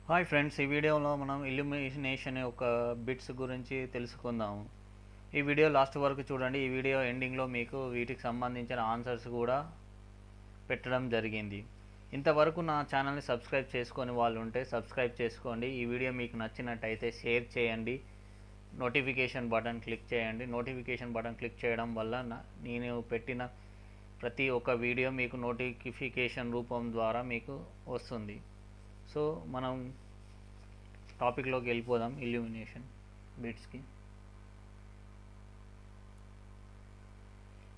Hi friends, ఈ వీడియోలో మనం ఇల్యూమినేషన్ యొక్క బిట్స్ గురించి తెలుసుకుందాము. ఈ వీడియో లాస్ట్ వరకు చూడండి. ఈ వీడియో ఎండింగ్లో మీకు వీటికి సంబంధించిన ఆన్సర్స్ కూడా పెట్టడం జరిగింది. ఇంతవరకు నా ఛానల్ని సబ్స్క్రైబ్ చేసుకొని వాళ్ళు ఉంటే సబ్స్క్రైబ్ చేసుకోండి. ఈ వీడియో మీకు నచ్చినట్టయితే షేర్ చేయండి. నోటిఫికేషన్ బటన్ క్లిక్ చేయండి. నోటిఫికేషన్ బటన్ క్లిక్ చేయడం వల్ల నేను పెట్టిన ప్రతి ఒక్క వీడియో మీకు నోటిఫికేషన్ రూపం ద్వారా మీకు వస్తుంది. సో మనం టాపిక్లోకి వెళ్ళిపోదాం. ఇల్యూమినేషన్ బిట్స్కి.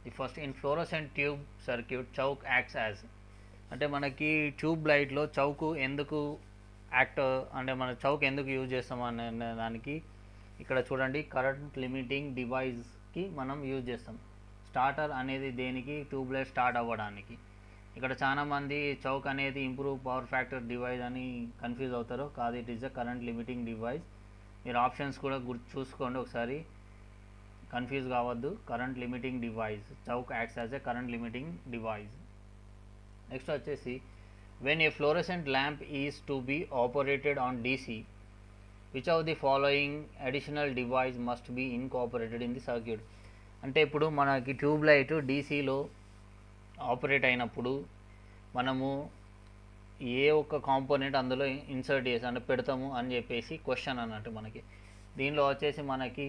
The first, in fluorescent tube circuit choke acts as. అంటే మనకి ట్యూబ్ లైట్లో చౌక్ ఎందుకు యాక్ట్, అంటే మన చౌక్ ఎందుకు యూజ్ చేస్తాం అనే దానికి ఇక్కడ చూడండి, కరెంట్ లిమిటింగ్ డివైస్కి మనం యూజ్ చేస్తాం. స్టార్టర్ అనేది దేనికి? ట్యూబ్ లైట్ స్టార్ట్ అవ్వడానికి. ఇక్కడ చాలామంది చౌక్ అనేది ఇంప్రూవ్ పవర్ ఫ్యాక్టర్ డివైస్ అని కన్ఫ్యూజ్ అవుతారు. కాదు, it is a current limiting device. మీరు ఆప్షన్స్ కూడా చూసుకోండి ఒకసారి, కన్ఫ్యూజ్ కావద్దు. Current limiting device, choke acts as a current limiting device. Next వచ్చేసి, when a fluorescent lamp is to be operated on DC, which of the following additional device must be incorporated in the circuit. అంటే ఇప్పుడు మనకి tube light డీసీలో operate అయినప్పుడు మనము ఏ ఒక్క component అందులో insert చేసి అంటే పెడతాము అని చెప్పేసి క్వశ్చన్ అన్నట్టు. మనకి దీనిలో వచ్చేసి మనకి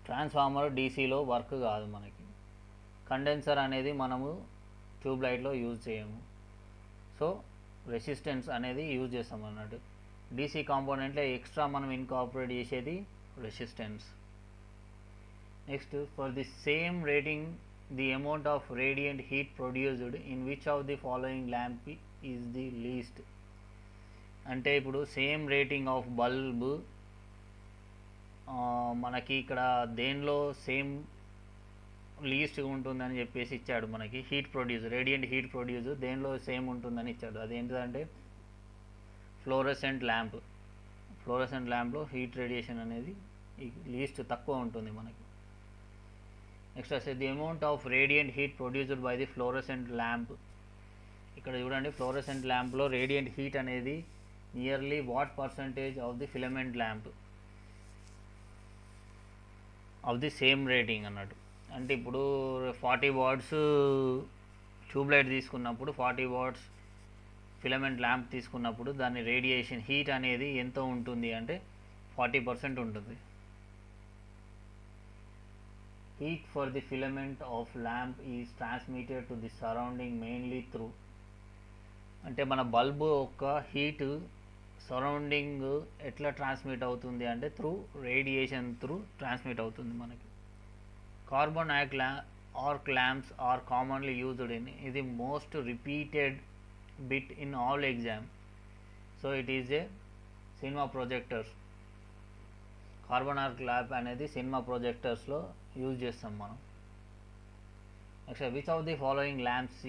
ట్రాన్స్ఫార్మర్ డీసీలో వర్క్ కాదు. మనకి కండెన్సర్ అనేది మనము ట్యూబ్ లైట్లో యూజ్ చేయము. సో రెసిస్టెన్స్ అనేది యూజ్ చేస్తాం అన్నట్టు. డీసీ కాంపోనెంట్లో ఎక్స్ట్రా మనం ఇన్కార్పొరేట్ చేసేది resistance. Next, for the same rating the amount of radiant heat produced in which of the following lamp is the least. అంటే ఇప్పుడు సేమ్ రేటింగ్ ఆఫ్ బల్బ్ మనకి ఇక్కడ దేనిలో సేమ్ లీస్ట్ ఉంటుందని చెప్పేసి ఇచ్చాడు. మనకి heat produce, radiant heat produce దేనిలో సేమ్ ఉంటుందని ఇచ్చాడు. అదేంటిదంటే ఫ్లోరోసెంట్ ల్యాంప్. ఫ్లోరోసెంట్ ల్యాంప్లో హీట్ రేడియేషన్ అనేది లీస్ట్ తక్కువ ఉంటుంది మనకి. నెక్స్ట్ వస్తే the amount of radiant heat produced by the fluorescent lamp. ఇక్కడ చూడండి, ఫ్లోరోసెంట్ ల్యాంప్లో రేడియంట్ హీట్ అనేది nearly what percentage of the filament lamp of the same rating అన్నట్టు. అంటే ఇప్పుడు 40 వాట్స్ ట్యూబ్ లైట్ తీసుకున్నప్పుడు, 40 వాట్స్ ఫిలమెంట్ ల్యాంప్ తీసుకున్నప్పుడు దాని రేడియేషన్ హీట్ అనేది ఎంత ఉంటుంది అంటే 40% ఉంటుంది. Heat for the filament of lamp is transmitted to the surrounding mainly through. అంటే మన బల్బు యొక్క హీట్ సరౌండింగ్ ఎట్లా ట్రాన్స్మిట్ అవుతుంది అంటే త్రూ రేడియేషన్ త్రూ ట్రాన్స్మిట్ అవుతుంది మనకి. Carbon arc lamps are commonly used in, ఇది most repeated bit in all exam. So it is a cinema projectors. Carbon arc lamp అనేది సినిమా ప్రొజెక్టర్స్లో use చేస్తాం మనం. Next, which of the following lamps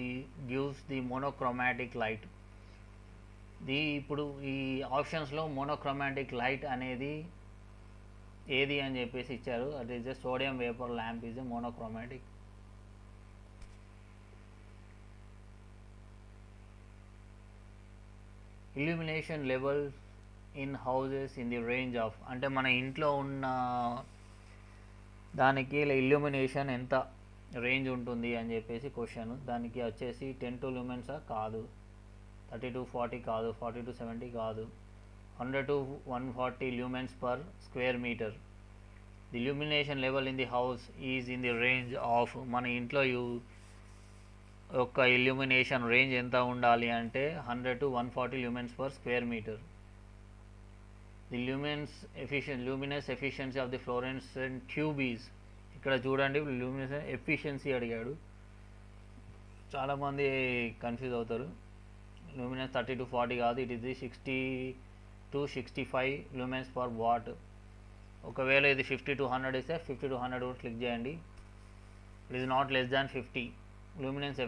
gives the monochromatic light. ఇప్పుడు ఈ ఆప్షన్స్లో monochromatic light అనేది ఏది అని చెప్పేసి ఇచ్చారు. అది is a sodium vapour lamp is a monochromatic. Illumination levels in houses in the range of, అంటే మన ఇంట్లో ఉన్న దానికి ఇల్యూమినేషన్ ఎంత రేంజ్ ఉంటుంది అని చెప్పేసి క్వశ్చన్. దానికి వచ్చేసి 10 to ల్యూమెన్స్ కాదు, 30 to 40 కాదు, 40 to 70 కాదు, 100 to 140 lumens per square metre. The illumination level in the house is in the range of, మన ఇంట్లో యొక్క ఇల్యూమినేషన్ రేంజ్ ఎంత ఉండాలి అంటే 100 to 140 lumens per square metre. The luminous efficiency of the fluorescent tube is, ఇక్కడ చూడండి luminous efficiency అడిగాడు. చాలామంది కన్ఫ్యూజ్ అవుతారు. luminous 30 to 40 కాదు, it is 60 to 65 lumens per watt. ఒకవేళ ఇది 50 to 100 ఇస్తే 50 to 100 కూడా క్లిక్ చేయండి. It is not less than 50. luminous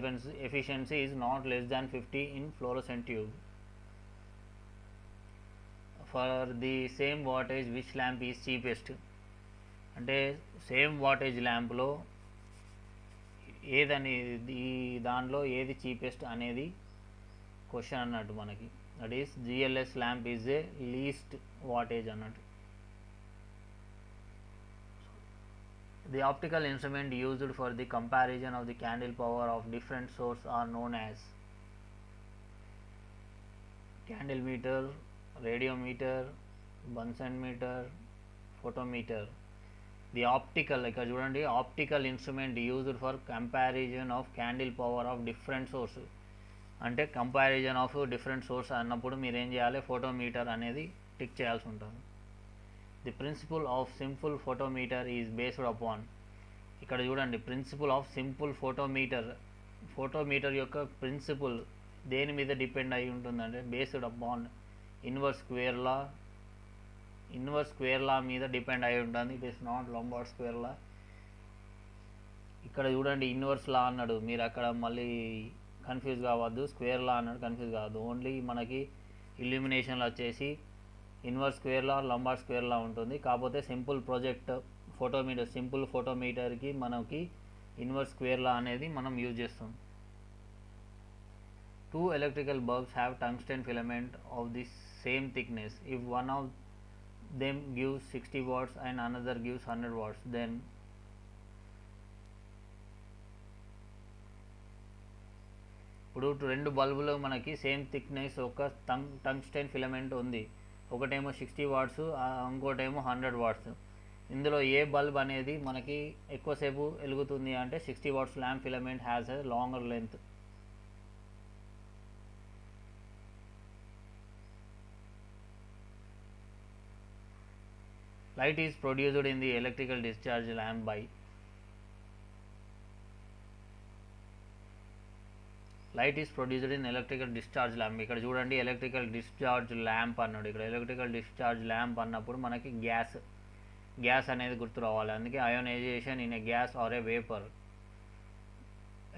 efficiency is not less than 50 in fluorescent tube. For the same wattage which lamp is cheapest. అంటే same wattage ల్యాంప్లో ఏదని, దానిలో ఏది cheapest అనేది క్వశ్చన్ అన్నట్టు మనకి. That is GLS lamp is a least wattage అన్నట్టు. The optical instrument used for the comparison of the candle power of different sources are known as candle meter, radiometer, Bunsen meter, photometer. The optical, ఇక్కడ చూడండి, optical instrument used for comparison of candle power of different source. అంటే comparison of different source అన్నప్పుడు మీరు ఏం చేయాలి, photometer అనేది tick చేయాల్సి ఉంటుంది. The principle of simple photometer is based upon, ఇక్కడ చూడండి, ప్రిన్సిపల్ ఆఫ్ సింపుల్ ఫోటోమీటర్ యొక్క ప్రిన్సిపల్ దేని మీద డిపెండ్ అయి ఉంటుందంటే based upon inverse square law మీద డిపెండ్ అయి ఉంటుంది. It is not Lambert square law. ఇక్కడ చూడండి, ఇన్వర్స్ లా అన్నాడు, మీరు అక్కడ మళ్ళీ కన్ఫ్యూజ్ కావద్దు. స్క్వేర్ లా అన్నాడు, కన్ఫ్యూజ్ కావద్దు. ఓన్లీ మనకి ఇల్యూమినేషన్లో వచ్చేసి ఇన్వర్స్ స్క్వేర్ లా, లంబార్డ్ స్క్వేర్ లా ఉంటుంది. కాకపోతే సింపుల్ ఫోటోమీటర్కి మనకి ఇన్వర్స్ స్క్వేర్ లా అనేది మనం యూజ్ చేస్తాం. 2 electrical bulbs have tungsten filament of the same thickness. If one of them gives 60 watts and another gives 100 watts, then ఇప్పుడు 2 బల్బులు మనకి సేమ్ థిక్నెస్ ఒక టంగ్స్టెన్ ఫిలమెంట్ ఉంది. ఒకటేమో 60 వాట్స్, ఇంకోటేమో 100 వాట్స్. ఇందులో ఏ బల్బ్ అనేది మనకి ఎక్కువసేపు వెలుగుతుంది అంటే 60 watts lamp filament has a longer length. Light is produced in the electrical discharge lamp by ఇక్కడ చూడండి, ఎలక్ట్రికల్ డిశ్చార్జ్ ల్యాంప్ అన్నాడు. ఇక్కడ ఎలక్ట్రికల్ డిశ్చార్జ్ ల్యాంప్ అన్నప్పుడు మనకి గ్యాస్ అనేది గుర్తు రావాలి. అందుకే ionization in a gas or a vapour.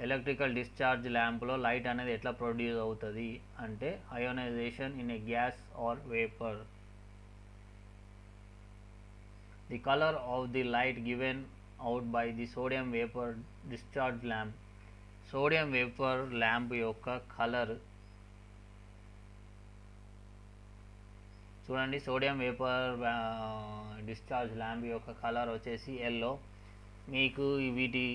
Electrical discharge ల్యాంప్లో లైట్ అనేది ఎట్లా ప్రొడ్యూస్ అవుతుంది అంటే ionization in a gas or వేపర్. The color of the light given out by the sodium vapor discharge lamp. Sodium vapour lamp యొక్క colour చూడండి, sodium vapour discharge lamp యొక్క colour వచ్చేసి ఎల్లో. మీకు వీటి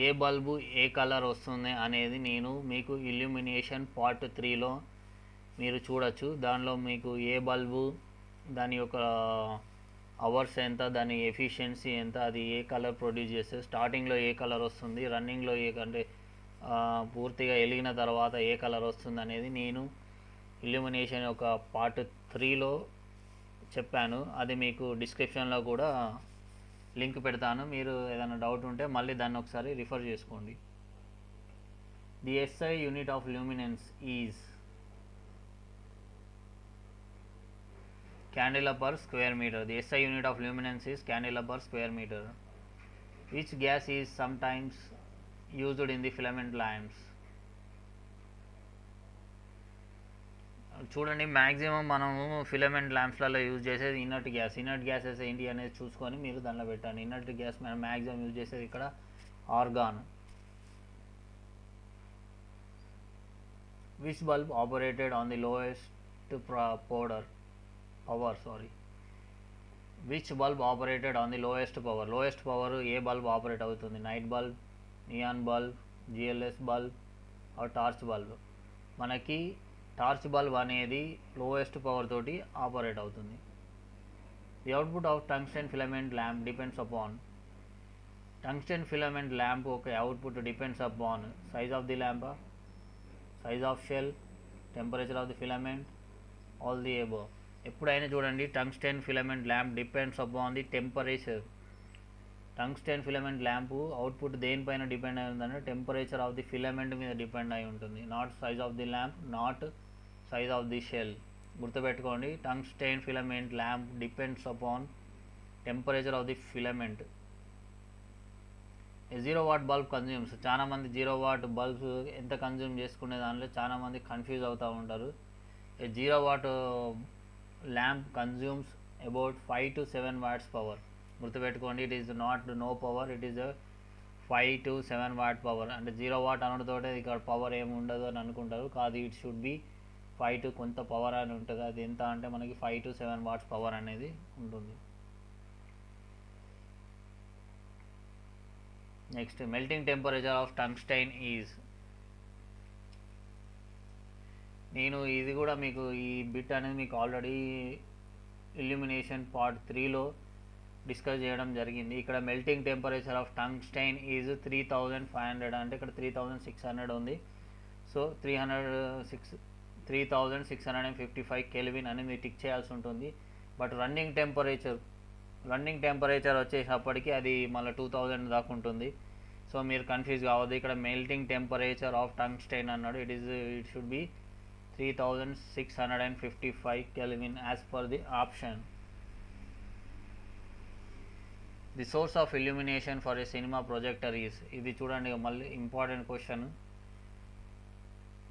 ఏ బల్బు ఏ కలర్ వస్తుంది అనేది నేను మీకు ఇల్యూమినేషన్ పార్ట్ 3లో మీరు చూడొచ్చు. దానిలో మీకు ఏ బల్బు, దాని యొక్క అవర్స్ ఎంత, దాని ఎఫిషియన్సీ ఎంత, అది ఏ కలర్ ప్రొడ్యూస్ చేస్తుంది, స్టార్టింగ్లో ఏ కలర్ వస్తుంది, రన్నింగ్లో అంటే పూర్తిగా వెలిగిన తర్వాత ఏ కలర్ వస్తుంది అనేది నేను ఇల్యూమినేషన్ యొక్క పార్ట్ 3లో చెప్పాను. అది మీకు డిస్క్రిప్షన్లో కూడా లింక్ పెడతాను. మీరు ఏదైనా డౌట్ ఉంటే మళ్ళీ దాన్ని ఒకసారి రిఫర్ చేసుకోండి. The SI unit of luminance is candela per square meter. The SI unit of luminance is candela per square meter. Which gas is sometimes used in the filament lamps? చూడండి, maximum మనము filament ల్యాంప్స్లలో use చేసేది inert gases ఏంటి అనేది చూసుకొని మీరు దానిలో పెట్టండి. ఇనర్ట్ గ్యాస్ మనం మ్యాక్సిమం యూజ్ చేసేది ఇక్కడ argon. Which bulb operated on the lowest power which bulb operated on the lowest power ఏ బల్బ్ ఆపరేట్ అవుతుంది? Night bulb, neon bulb, GLS bulb or torch bulb. మనకి టార్చ్ బల్బ్ అనేది lowest power తోటి operate అవుతుంది. The output of tungsten filament lamp depends upon. Tungsten filament lamp ఒక output depends upon size of the lamp, size of shell, temperature of the filament, all the above. ఎప్పుడైనా చూడండి, tungsten filament lamp depends upon the temperature. Tungsten filament lamp output దేనిపైన depend అయి ఉందంటే temperature of the filament మీద depend అయి ఉంటుంది. Not size of the lamp, not size of the shell. గుర్తుపెట్టుకోండి, tungsten filament lamp depends upon temperature of the filament. 0 watt bulb consumes. చాలామంది 0 watt bulbs ఎంత consume చేసుకునే దానిలో చాలామంది కన్ఫ్యూజ్ అవుతూ ఉంటారు. 0 watt lamp consumes about 5 to 7 watts power. గుర్తుపెట్టుకోండి, it is not no power, it is 5 to 7 watt power. అంటే 0 watt అనడంతో ఇక్కడ పవర్ ఏమి ఉండదు అని అనుకుంటారు. కాదు, ఇట్ షుడ్ బి 5 to కొంత పవర్ అని ఉంటుంది. అది ఎంత అంటే మనకి 5 to 7 వాట్స్ పవర్ అనేది ఉంటుంది. Next melting temperature of tungsten is. నేను ఇది కూడా మీకు ఈ బిట్ అనేది మీకు ఆల్రెడీ ఇల్యూమినేషన్ పార్ట్ 3లో డిస్కస్ చేయడం జరిగింది. ఇక్కడ melting temperature of tungsten is 3500 అంటే ఇక్కడ 3600 ఉంది. సో 3655 కెల్విన్ అని మీరు టిక్ చేయాల్సి ఉంటుంది. బట్ రన్నింగ్ టెంపరేచర్ వచ్చేటప్పటికి అది మళ్ళీ 2000 దాకా ఉంటుంది. సో మీరు కన్ఫ్యూజ్ కావద్దు. ఇక్కడ మెల్టింగ్ టెంపరేచర్ ఆఫ్ టంగ్స్టైన్ అన్నాడు. It should be 3655 kelvin as per the option. The source of illumination for a cinema projector is. ఇది చూడండి మళ్ళీ ఇంపార్టెంట్ క్వశ్చన్.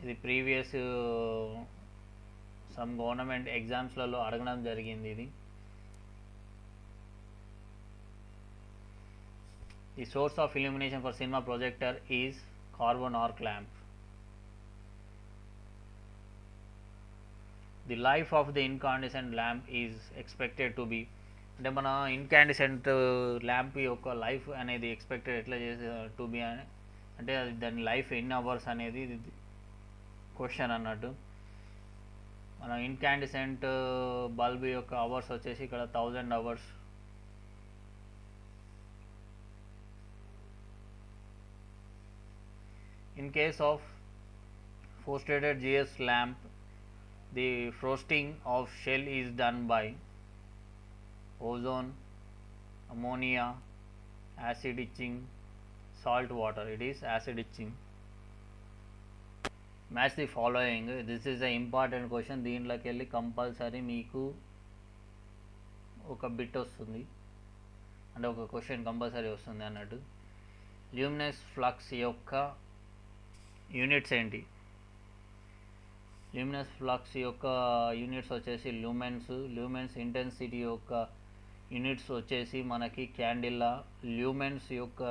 ఇది ప్రీవియస్ సమ్ గవర్నమెంట్ ఎగ్జామ్స్లలో అడగడం జరిగింది. ఇది the source of illumination for cinema projector is carbon arc lamp. The life of the incandescent lamp is expected to be. అంటే మన incandescent lamp యొక్క లైఫ్ అనేది ఎక్స్పెక్టెడ్ ఎట్లా చేసే టు బి అని అంటే అది దాని లైఫ్ ఎన్ని అవర్స్ అనేది క్వశ్చన్ అన్నట్టు. మన ఇన్కాండిసెంట్ బల్బ్ యొక్క అవర్స్ వచ్చేసి ఇక్కడ 1000 hours. In case of frosted GS lamp, the frosting of shell is done by ozone, ammonia, acid etching, salt water. It is acid etching. Match the following. This is an important question. దీంట్లోకి వెళ్ళి compulsory మీకు ఒక bit వస్తుంది అంటే ఒక question compulsory వస్తుంది అన్నట్టు. Luminous flux యొక్క యూనిట్స్ ఏంటి? ల్యూమినస్ ఫ్లక్స్ యొక్క యూనిట్స్ వచ్చేసి ల్యూమెన్స్ ఇంటెన్సిటీ యొక్క యూనిట్స్ వచ్చేసి మనకి క్యాండిల్లా. ల్యూమెన్స్ యొక్క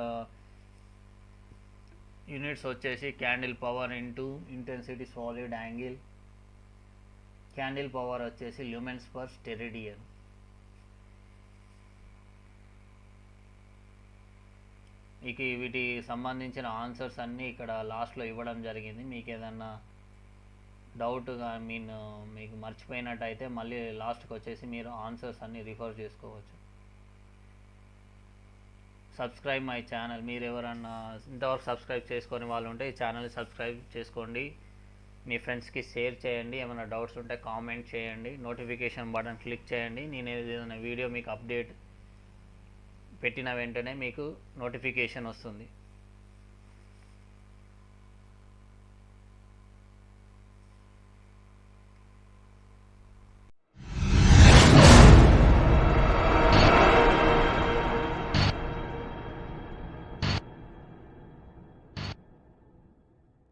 యూనిట్స్ వచ్చేసి candle power into intensity solid angle. Candle power వచ్చేసి ల్యూమెన్స్ పర్ స్టెరిడియన్. ఇక వీటి సంబంధించిన ఆన్సర్స్ అన్నీ ఇక్కడ లాస్ట్లో ఇవ్వడం జరిగింది. మీకు ఏదన్నా డౌట్గా మీకు మర్చిపోయినట్టయితే మళ్ళీ లాస్ట్కి వచ్చేసి మీరు ఆన్సర్స్ అన్నీ రిఫర్ చేసుకోవచ్చు. Subscribe my channel. మీరు ఎవరన్నా ఇంతవరకు సబ్స్క్రైబ్ చేసుకొని వాళ్ళు ఉంటే ఈ ఛానల్ని సబ్స్క్రైబ్ చేసుకోండి. మీ ఫ్రెండ్స్కి షేర్ చేయండి. ఏమైనా డౌట్స్ ఉంటే కామెంట్ చేయండి. నోటిఫికేషన్ బటన్ క్లిక్ చేయండి. నేను ఏదైనా వీడియో మీకు అప్డేట్ పెట్టిన వెంటనే మీకు నోటిఫికేషన్ వస్తుంది.